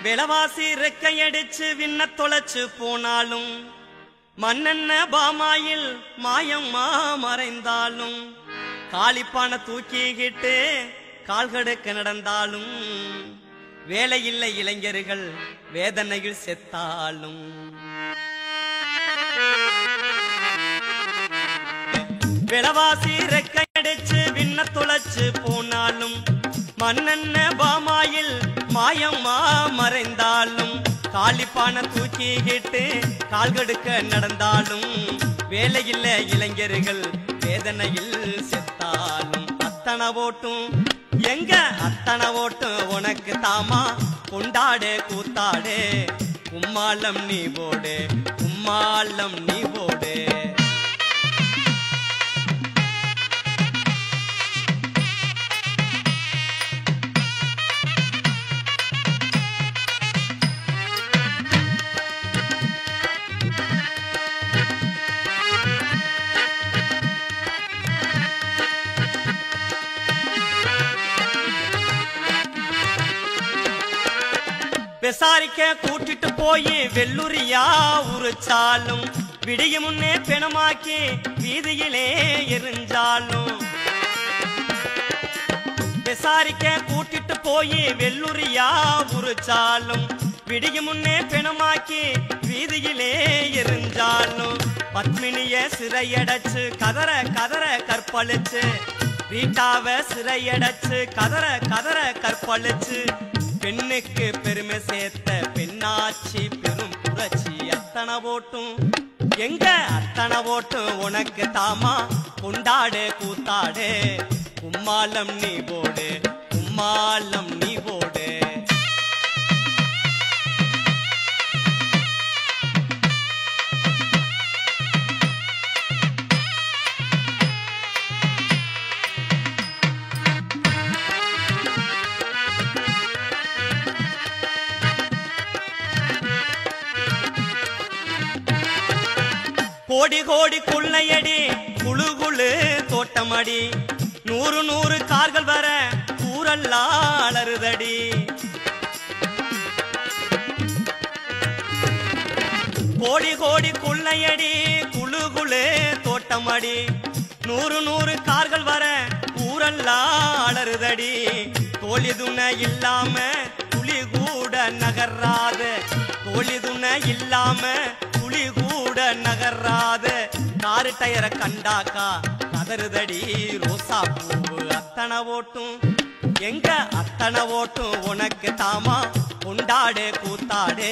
விலவாசி ரெக்கையடிச்சு விண்ண தொலைச்சு போனாலும் மண்ணென்ன பாமாயில் மாயம்மா மறைந்தாலும் காலிப்பான தூக்கிக்கிட்டு கால்கடுக்க நடந்தாலும் வேலையில்லை இளைஞர்கள் வேதனையில் செத்தாலும் விலவாசி ரெக்கையடிச்சு விண்ண தொலைச்சு போனாலும் மண்ணென்ன பாமாயில் மாயம்மா மறைந்தாலும் காலிப்பான தூக்கிக்கிட்டு கால்கடுக்க நடந்தாலும் வேலையில்ல இளைஞர்கள் வேதனையில் செத்தாலும் அத்தனை ஓட்டும் எங்க அத்தனை ஓட்டும் உனக்கு தாமா கொண்டாடே கூத்தாடே கும்மாளம் நீ போடு கும்மாளம் நீ போடு விசாரிக்க கூட்டிட்டு போய் வெள்ளூரியா உரிச்சாலும் விடிய முன்னே பிணமாக்கி வீதியிலே எரிஞ்சாலும் விசாரிக்க கூட்டிட்டு போய் வெள்ளூரியா உரிச்சாலும் விடிய முன்னே பிணமாக்கி வீதியிலே எரிஞ்சாலும் பத்மினிய சிறையடைச்சு கதற கதற கற்பழிச்சு வீட்டாவ சிறையடைச்சு கதற கதற கற்பழிச்சு பெண்ணுக்கு பெருமை சேர்த்த பெண்ணாச்சி பெரும் புரட்சி அத்தனை ஓட்டும் எங்க அத்தனை ஓட்டும் உனக்கு தாமா கொண்டாடு கூத்தாடு கும்மாளம் நீ போடு கும்மாளம் நீ போடு கோடி கோடி கொள்ளையடி குழு குழு தோட்டமடி நூறு நூறு கார்கள் வர ஊரெல்லாம் அலறுதடி கோடி கோடி கொள்ளையடி குழு குழு தோட்டமடி நூறு நூறு கார்கள் வர ஊரெல்லாம் அலறுதடி தோழி துணை இல்லாம துளி கூட நகராத தோழி துணை இல்லாம துளி கூட நகராத காரு டயர கண்டாக்கா கதறுதடி ரோசா பூவு அத்தனை ஓட்டும் எங்க அத்தனை ஓட்டும் உனக்கு தாமா கொண்டாடு கூத்தாடு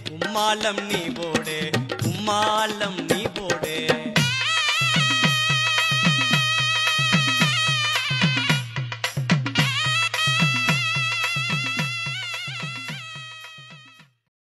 கும்மாளம் நீ போடு கும்மாளம் நீ